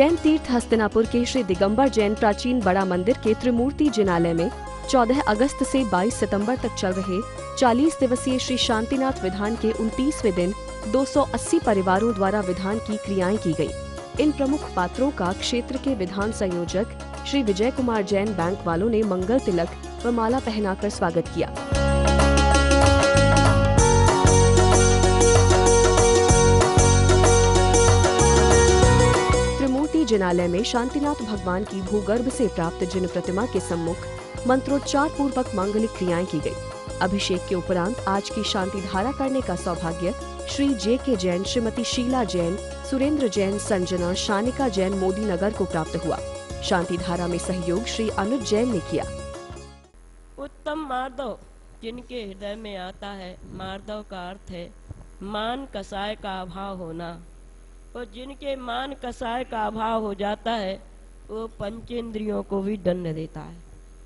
जैन तीर्थ हस्तिनापुर के श्री दिगंबर जैन प्राचीन बड़ा मंदिर के त्रिमूर्ति जिनालय में 14 अगस्त से 22 सितंबर तक चल रहे 40 दिवसीय श्री शांतिनाथ विधान के 29वें दिन 280 परिवारों द्वारा विधान की क्रियाएं की गई। इन प्रमुख पात्रों का क्षेत्र के विधान संयोजक श्री विजय कुमार जैन बैंक वालों ने मंगल तिलक व माला पहनाकर स्वागत किया। त्रिमूर्ति जिनालय में शांतिनाथ भगवान की भूगर्भ से प्राप्त जिन प्रतिमा के सम्मुख मंत्रोच्चार पूर्वक मांगलिक क्रियाएं की गई। अभिषेक के उपरांत आज की शांति धारा करने का सौभाग्य श्री जे.के. जैन, श्रीमती शीला जैन, सुरेंद्र जैन, संजना, शानिका जैन मोदी नगर को प्राप्त हुआ। शांति धारा में सहयोग श्री अनुज जैन ने किया। उत्तम मार्दव जिनके हृदय में आता है, मार्दव का अर्थ है मान कसाय का अभाव होना, और जिनके मान कसाय का अभाव हो जाता है वो पंचेंद्रियों को भी दंड देता है।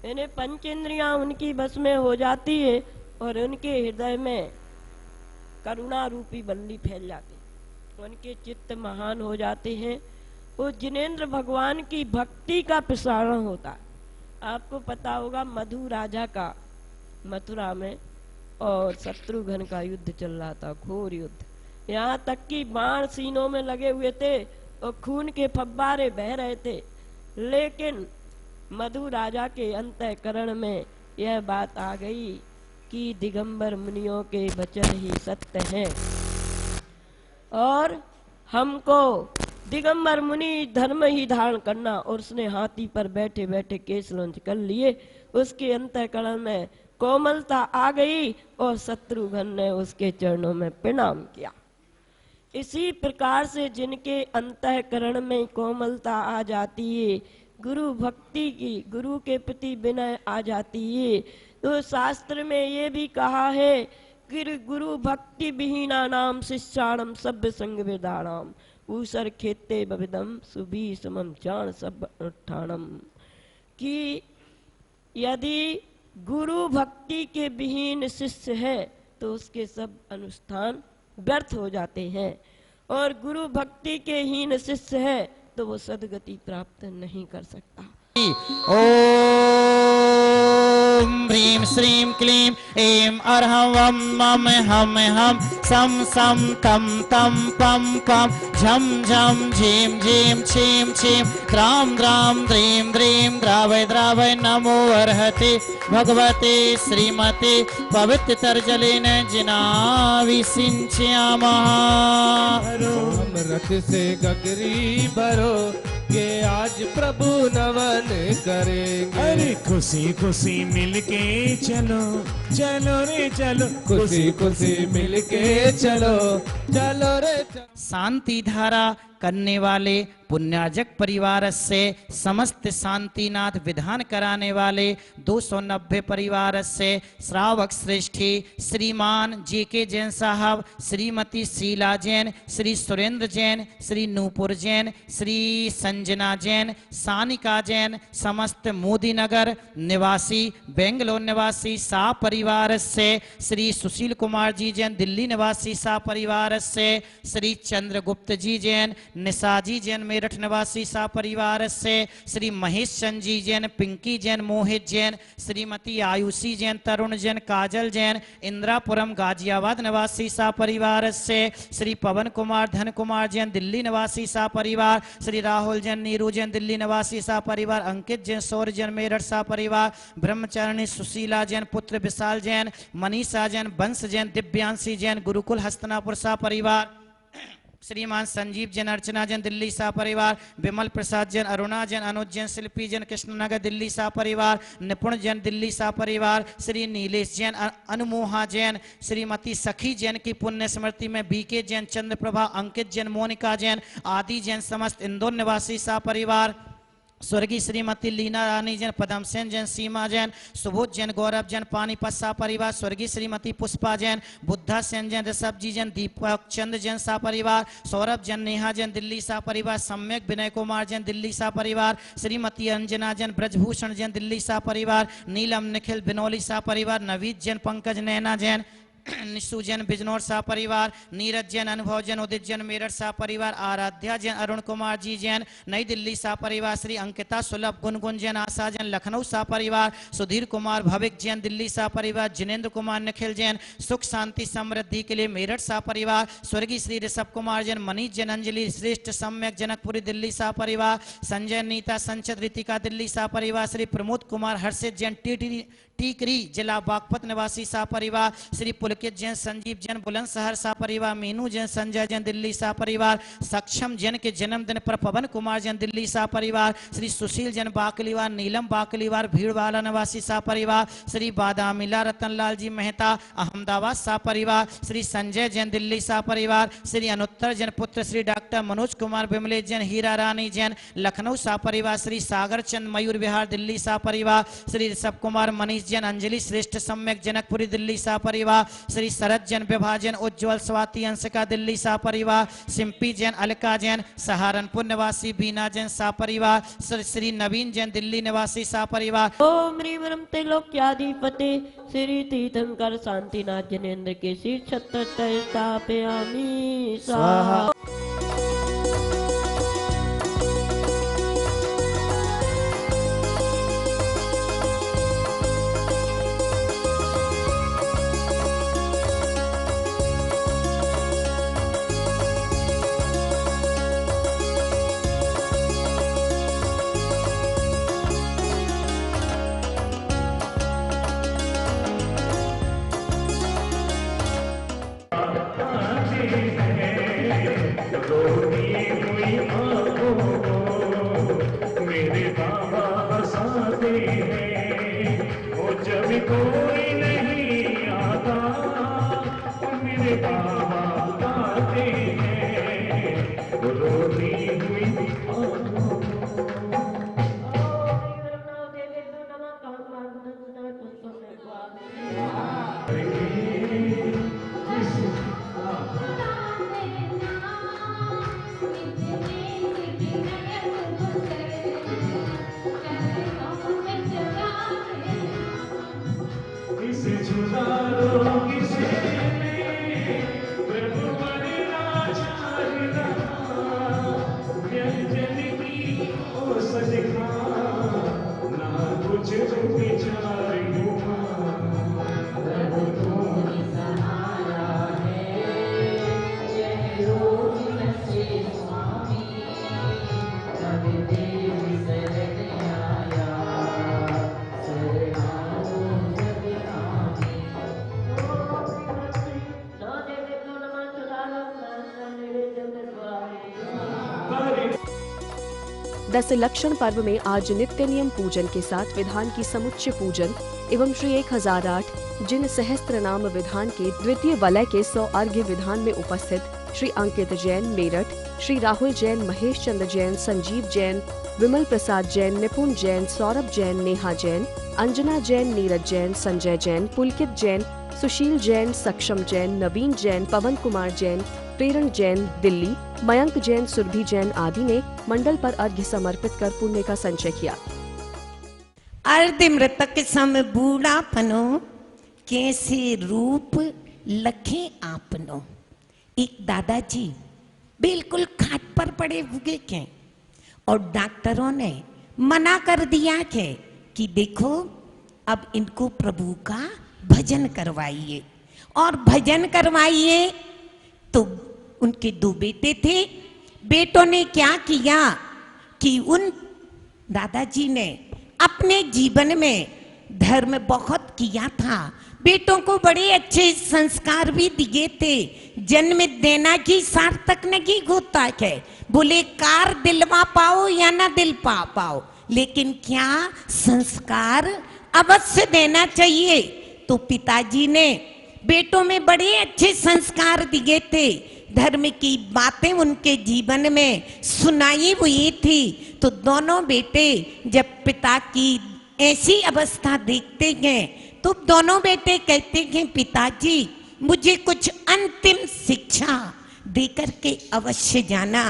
यानी पंचेंद्रियां उनकी बस में हो जाती है और उनके हृदय में करुणा रूपी बल्ली फैल जाती है, उनके चित्त महान हो जाते हैं। वो जिनेंद्र भगवान की भक्ति का प्रसारण होता है। आपको पता होगा मधु राजा का मथुरा में और शत्रुघ्न का युद्ध चल रहा था, घोर युद्ध। यहाँ तक कि बाण सीनों में लगे हुए थे और खून के फव्वारे बह रहे थे, लेकिन मधु राजा के अंतःकरण में यह बात आ गई कि दिगंबर मुनियों के वचन ही सत्य हैं और हमको दिगंबर मुनि धर्म ही धारण करना। और उसने हाथी पर बैठे बैठे केश लंच कर लिए। उसके अंतःकरण में कोमलता आ गई और शत्रुघ्न ने उसके चरणों में प्रणाम किया। इसी प्रकार से जिनके अंतःकरण में कोमलता आ जाती है, गुरु भक्ति की, गुरु के प्रति विनय आ जाती है, तो शास्त्र में ये भी कहा है कि गुरु भक्ति विहीना नाम शिष्याणम सभ्य संग विदाणाम ऊसर खेते बविदम सुबी समम जान सब अनुष्ठानम, कि यदि गुरु भक्ति के विहीन शिष्य है तो उसके सब अनुष्ठान व्यर्थ हो जाते हैं, और गुरु भक्ति के हीन शिष्य है तो वो सद्गति प्राप्त नहीं कर सकता। ओम ह्रीं श्रीं क्लीं ऐं अर्हं वं मम हम हम सम सम तम तम पम पम झम झम झीं झीं छीं छीं द्राम द्राम द्रीं द्रीं द्रावय द्रावय नमो अर्हति भगवते श्रीमते पवित्र तर्जलेन जिनावि सिंच्यामः। अमृत से गगरी भरो के आज प्रभु नवन करेंगे। अरे खुशी खुशी मिलके चलो चलो रे चलो, खुशी खुशी मिलके चलो चलो रे चलो। शांति धारा करने वाले पुण्याजक परिवार से समस्त शांतिनाथ विधान कराने वाले 290 परिवार से श्रावक श्रेष्ठी श्रीमान जे.के. जैन साहब, श्रीमती शीला जैन, श्री सुरेंद्र जैन, श्री नूपुर जैन, श्री संजना जैन, सानिका जैन, समस्त मोदी नगर निवासी, बेंगलोर निवासी सा परिवार से श्री सुशील कुमार जी जैन, दिल्ली निवासी सा परिवार से श्री चंद्रगुप्त जी जैन, निशाजी जैन मेरठ निवासी सा परिवार से श्री महेश चंद जी जैन, पिंकी जैन, मोहित जैन, श्रीमती आयुषी जैन, तरुण जैन, काजल जैन, इंदिरापुरम गाजियाबाद निवासी सा परिवार से श्री पवन कुमार धन कुमार जैन, दिल्ली निवासी सा परिवार, श्री राहुल जैन, नीरू जैन, दिल्ली निवासी सा परिवार, अंकित जैन, सौर्य जैन, मेरठ सा परिवार, ब्रह्मचारिणी सुशीला जैन, पुत्र विशाल जैन, मनीषा जैन, बंश जैन, दिव्यांशी जैन, गुरुकुल हस्तिनापुर सा परिवार, श्रीमान संजीव जैन, अर्चना जैन, दिल्ली सा परिवार, विमल प्रसाद जैन, अरुणा जैन, अनुज जैन, शिल्पी जैन, कृष्णनगर दिल्ली सा परिवार, निपुण जैन, दिल्ली सा परिवार, श्री नीलेश जैन, अनुमोहा जैन, श्रीमती सखी जैन की पुण्य स्मृति में बीके जैन, चंद्रप्रभा, अंकित जैन, मोनिका जैन, आदि जैन, समस्त इंदौर निवासी सा परिवार, स्वर्गीय श्रीमती लीना रानी जैन, पदम सेन जैन, सीमा जैन, सुबोध जैन, गौरव जैन, पानीपत सा परिवार, स्वर्गीय श्रीमती पुष्पा जैन, बुद्धा सेन जैन, ऋषभ जी जैन, दीपक चंद्र जैन सा परिवार, सौरभ जैन, नेहा जैन, दिल्ली सा परिवार, सम्यक विनय कुमार जैन, दिल्ली सा परिवार, श्रीमती अंजना जैन, ब्रजभूषण जैन, दिल्ली सा परिवार, नीलम निखिल बिनौली सा परिवार, नवीद जैन, पंकज नैना जैन, निशु जैन बिजनौर सा परिवार, नीरज जैन, अनुभव जैन, उदित जैन मेरठ सा परिवार, आराध्या जैन, अरुण कुमार जी जैन नई दिल्ली सा परिवार, श्री अंकिता सुलभ, गुनगुन जैन, आशा जैन लखनऊ सा परिवार, सुधीर कुमार भविक जैन दिल्ली सा परिवार, जिनेन्द्र कुमार निखिल जैन सुख शांति समृद्धि के लिए मेरठ सा परिवार, स्वर्गीय श्री ऋषभ कुमार जैन, मनीष जैन, अंजलि श्रेष्ठ सम्यक जनकपुरी दिल्ली सा परिवार, संजय नीता संचित रितिका दिल्ली सा परिवार, श्री प्रमोद कुमार हर्षित जैन टीकरी जिला बागपत निवासी सा परिवार, श्री पुलकित जैन, संजीव जैन बुलंदशहर सा परिवार, मीनू जैन, संजय जैन दिल्ली सा परिवार, सक्षम जैन के जन्मदिन पर पवन कुमार जैन दिल्ली सा परिवार, श्री सुशील जैन बाकलीवार, नीलम बाकलीवार भीड़वाला निवासी सा परिवार, श्री बादामिला रतनलाल जी मेहता अहमदाबाद सा परिवार, श्री संजय जैन दिल्ली सा परिवार, श्री अनुत्तर जैन पुत्र श्री डॉक्टर मनोज कुमार विमलेश जैन हीरा रानी जैन लखनऊ सा परिवार, श्री सागर चंद मयूर विहार दिल्ली सा परिवार, श्री ऋषभ कुमार मनीष जैन, अंजलि श्रेष्ठ सम्यक जनकपुरी दिल्ली सा परिवार, श्री शरद जैन विभाजन उज्ज्वल स्वाति अंशिका दिल्ली सा परिवार, सिंपी जैन, अलका जैन सहारनपुर निवासी, बीना जैन सा परिवार, श्री नवीन जैन दिल्ली निवासी सा परिवार। ओम ह्रीं ह्रीं त्रिलोक्याधिपते श्री तीर्थंकर शांतिनाथ जनेन्द्र के शीर्ष छत्र स्थापयामि स्वाहा। मेरे बाबा हंसाते हैं, वो जब कोई नहीं आता, मेरे बाबा गाते हैं, वो रोती हुई दस लक्षण पर्व में आज नित्य नियम पूजन के साथ विधान की समुच्चय पूजन एवं श्री 1008 जिन सहस्त्र नाम विधान के द्वितीय वलय के 100 अर्घ्य विधान में उपस्थित श्री अंकित जैन मेरठ, श्री राहुल जैन, महेश चंद्र जैन, संजीव जैन, विमल प्रसाद जैन, निपुण जैन, सौरभ जैन, नेहा जैन, अंजना जैन, नीरज जैन, संजय जैन, पुलकित जैन, सुशील जैन, सक्षम जैन, नवीन जैन, पवन कुमार जैन, प्रेरण जैन दिल्ली, मयंक जैन, सुरभि जैन आदि ने मंडल पर अर्घ्य समर्पित कर पुण्य का संचय किया। अर्ध मृतक सम बूढ़ापनो, कैसे रूप लखे आपनो। एक दादाजी बिल्कुल खाट पर पड़े हुए थे और डॉक्टरों ने मना कर दिया है कि देखो अब इनको प्रभु का भजन करवाइए और भजन करवाइए। तो उनके 2 बेटे थे। बेटों ने क्या किया कि उन दादाजी ने अपने जीवन में धर्म बहुत किया था, बेटों को बड़े अच्छे संस्कार भी दिए थे। जन्म देना ही सार्थक नहीं होता है, बोले कार दिलवा पाओ या ना दिल पाओ, लेकिन क्या संस्कार अवश्य देना चाहिए। तो पिताजी ने बेटों में बड़े अच्छे संस्कार दिए थे, धर्म की बातें उनके जीवन में सुनाई हुई थी। तो दोनों बेटे जब पिता की ऐसी अवस्था देखते हैं तो दोनों बेटे कहते हैं पिताजी मुझे कुछ अंतिम शिक्षा देकर के अवश्य जाना।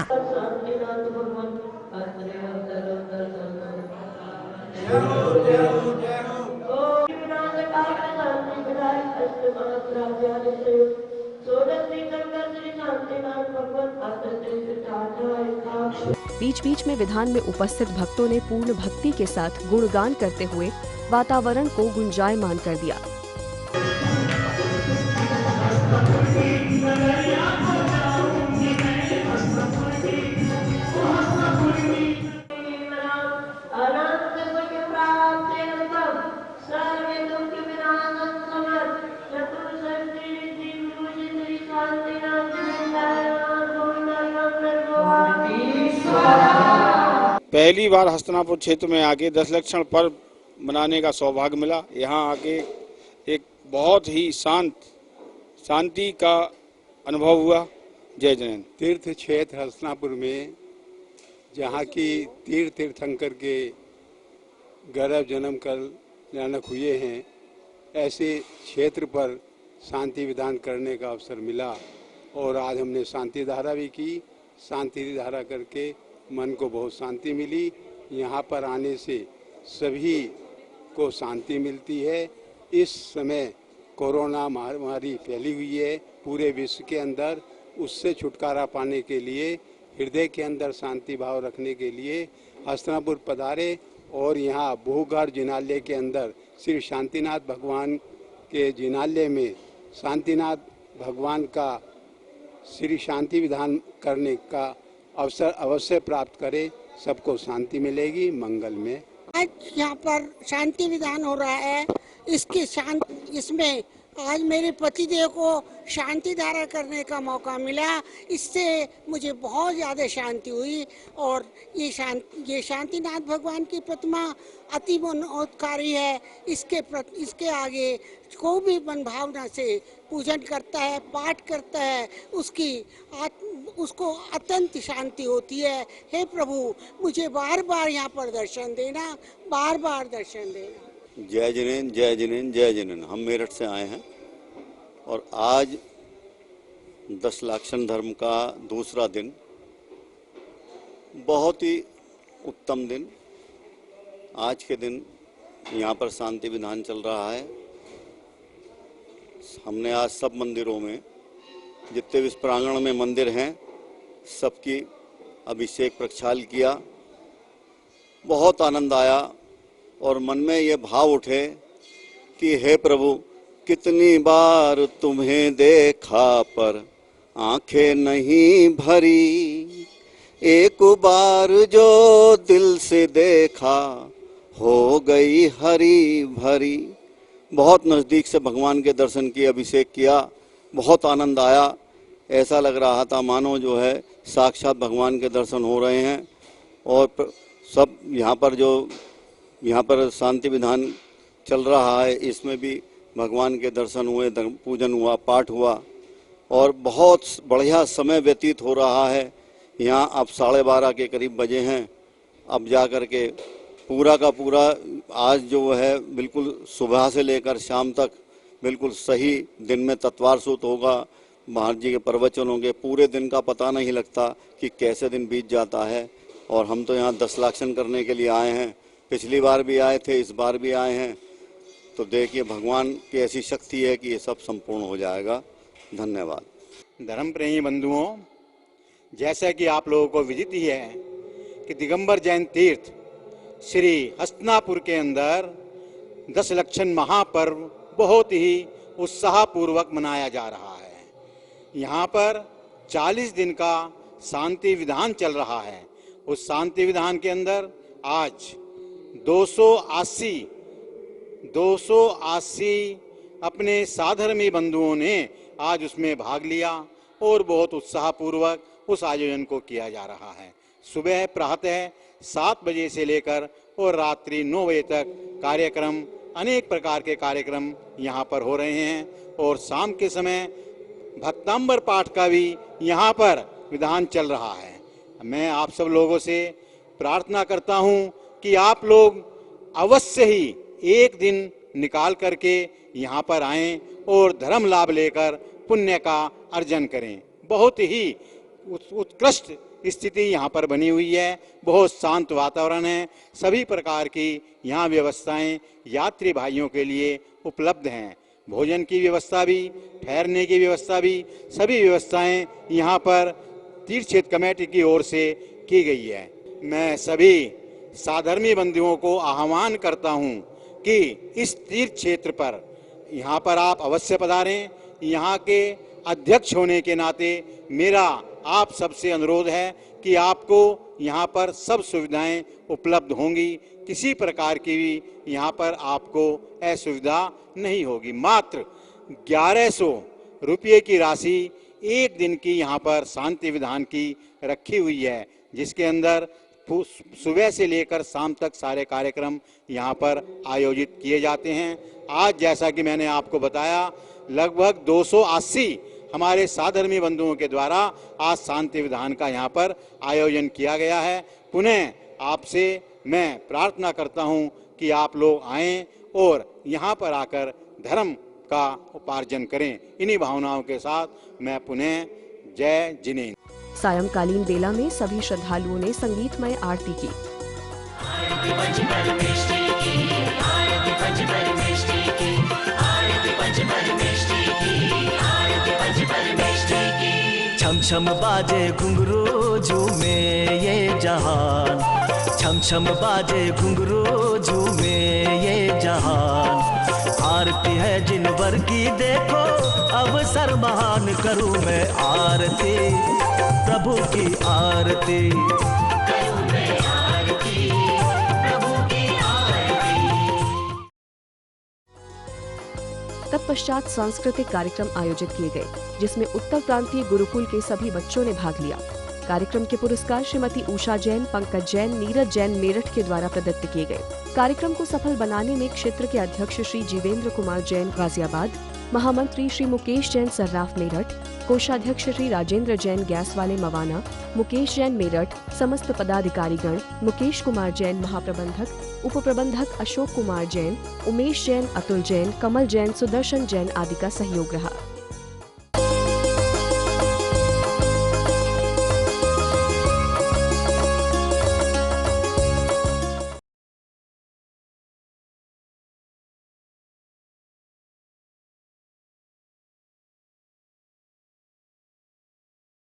बीच बीच में विधान में उपस्थित भक्तों ने पूर्ण भक्ति के साथ गुणगान करते हुए वातावरण को गुंजायमान कर दिया। पहली बार हस्तिनापुर क्षेत्र में आके 10 लक्षण पर्व मनाने का सौभाग्य मिला। यहाँ आके एक बहुत ही शांति का अनुभव हुआ। जय जैन। तीर्थ क्षेत्र हस्तिनापुर में जहाँ की तीर्थंकर के गर्भ जन्म कल नानक हुए हैं, ऐसे क्षेत्र पर शांति विधान करने का अवसर मिला और आज हमने शांति धारा भी की। शांति धारा करके मन को बहुत शांति मिली। यहाँ पर आने से सभी को शांति मिलती है। इस समय कोरोना महामारी फैली हुई है पूरे विश्व के अंदर, उससे छुटकारा पाने के लिए, हृदय के अंदर शांति भाव रखने के लिए हस्तिनापुर पधारे और यहाँ बहुघर जिनालय के अंदर श्री शांतिनाथ भगवान के जिनालय में शांतिनाथ भगवान का श्री शांति विधान करने का अवसर अवश्य प्राप्त करें। सबको शांति मिलेगी। मंगल में आज यहाँ पर शांति विधान हो रहा है। इसमें आज मेरे पतिदेव को शांति धारा करने का मौका मिला। इससे मुझे बहुत ज़्यादा शांति हुई और ये शांतिनाथ भगवान की प्रतिमा अति मनोहरकारी है। इसके आगे कोई भी मन भावना से पूजन करता है, पाठ करता है, उसको अत्यंत शांति होती है। हे प्रभु, मुझे बार बार यहाँ पर दर्शन देना, बार बार दर्शन देना। जय जिनेन, जय जिनेन, जय जिनेन। हम मेरठ से आए हैं और आज 10 लाक्षण धर्म का दूसरा दिन, बहुत ही उत्तम दिन। आज के दिन यहाँ पर शांति विधान चल रहा है। हमने आज सब मंदिरों में, जितने भी इस प्रांगण में मंदिर हैं, सबकी अभिषेक प्रक्षाल किया। बहुत आनंद आया और मन में ये भाव उठे कि हे प्रभु, कितनी बार तुम्हें देखा पर आंखें नहीं भरी, एक बार जो दिल से देखा हो गई हरी भरी। बहुत नज़दीक से भगवान के दर्शन किए, अभिषेक किया, बहुत आनंद आया। ऐसा लग रहा था मानो जो है साक्षात भगवान के दर्शन हो रहे हैं। और सब यहाँ पर शांति विधान चल रहा है, इसमें भी भगवान के दर्शन हुए, पूजन हुआ, पाठ हुआ और बहुत बढ़िया समय व्यतीत हो रहा है। यहाँ अब 12:30 के करीब बजे हैं। अब जा कर के पूरा का पूरा आज जो है बिल्कुल सुबह से लेकर शाम तक बिल्कुल सही दिन में तत्वार सूत होगा। महाराज जी के प्रवचन होंगे। पूरे दिन का पता नहीं लगता कि कैसे दिन बीत जाता है। और हम तो यहाँ 10 लाक्षण करने के लिए आए हैं। पिछली बार भी आए थे, इस बार भी आए हैं। तो देखिए भगवान की ऐसी शक्ति है कि ये सब संपूर्ण हो जाएगा। धन्यवाद। धर्म प्रेमी बंधुओं, जैसा कि आप लोगों को विदित ही है कि दिगंबर जैन तीर्थ श्री हस्तिनापुर के अंदर 10 लक्षण महापर्व बहुत ही उत्साहपूर्वक मनाया जा रहा है। यहाँ पर 40 दिन का शांति विधान चल रहा है। उस शांति विधान के अंदर आज 280 अपने साधर्मी बंधुओं ने आज उसमें भाग लिया और बहुत उत्साहपूर्वक उस आयोजन को किया जा रहा है। सुबह प्रातः 7 बजे से लेकर और रात्रि 9 बजे तक कार्यक्रम, अनेक प्रकार के कार्यक्रम यहाँ पर हो रहे हैं। और शाम के समय भक्तांबर पाठ का भी यहाँ पर विधान चल रहा है। मैं आप सब लोगों से प्रार्थना करता हूँ कि आप लोग अवश्य ही एक दिन निकाल करके यहाँ पर आएं और धर्म लाभ लेकर पुण्य का अर्जन करें। बहुत ही उत्कृष्ट स्थिति यहाँ पर बनी हुई है। बहुत शांत वातावरण है। सभी प्रकार की यहाँ व्यवस्थाएं यात्री भाइयों के लिए उपलब्ध हैं। भोजन की व्यवस्था भी, ठहरने की व्यवस्था भी, सभी व्यवस्थाएं यहाँ पर तीर्थ क्षेत्र कमेटी की ओर से की गई है। मैं सभी साधर्मी बंधुओं को आह्वान करता हूँ कि इस तीर्थ क्षेत्र पर यहाँ पर आप अवश्य पधारें। यहाँ के अध्यक्ष होने के नाते मेरा आप सबसे अनुरोध है कि आपको यहाँ पर सब सुविधाएं उपलब्ध होंगी, किसी प्रकार की भी यहाँ पर आपको असुविधा नहीं होगी। मात्र 1100 रुपये की राशि एक दिन की यहाँ पर शांति विधान की रखी हुई है, जिसके अंदर सुबह से लेकर शाम तक सारे कार्यक्रम यहाँ पर आयोजित किए जाते हैं। आज जैसा कि मैंने आपको बताया, लगभग 280 हमारे साधर्मी बंधुओं के द्वारा आज शांति विधान का यहाँ पर आयोजन किया गया है। पुनः आपसे मैं प्रार्थना करता हूँ कि आप लोग आएं और यहाँ पर आकर धर्म का उपार्जन करें। इन्हीं भावनाओं के साथ मैं पुनः जय जिनेन्द्र। सायंकालीन बेला में सभी श्रद्धालुओं ने संगीतमय आरती की। छम छम बाजे घुंघरू झूमे ये जहान, छम छम बाजे घुंघरू झूमे ये जहान। आरती है जिनवर की देखो अवसर महान, करूं मैं आरती प्रभु की आरती। तत्पश्चात सांस्कृतिक कार्यक्रम आयोजित किए गए, जिसमें उत्तर प्रांतीय गुरुकुल के सभी बच्चों ने भाग लिया। कार्यक्रम के पुरस्कार श्रीमती उषा जैन, पंकज जैन, नीरज जैन मेरठ के द्वारा प्रदत्त किए गए। कार्यक्रम को सफल बनाने में क्षेत्र के अध्यक्ष श्री जीवेंद्र कुमार जैन गाजियाबाद, महामंत्री श्री मुकेश जैन सर्राफ मेरठ, कोषाध्यक्ष श्री राजेंद्र जैन गैस वाले मवाना, मुकेश जैन मेरठ, समस्त पदाधिकारीगण, मुकेश कुमार जैन महाप्रबंधक, उप प्रबंधक अशोक कुमार जैन, उमेश जैन, अतुल जैन, कमल जैन, सुदर्शन जैन आदि का सहयोग रहा।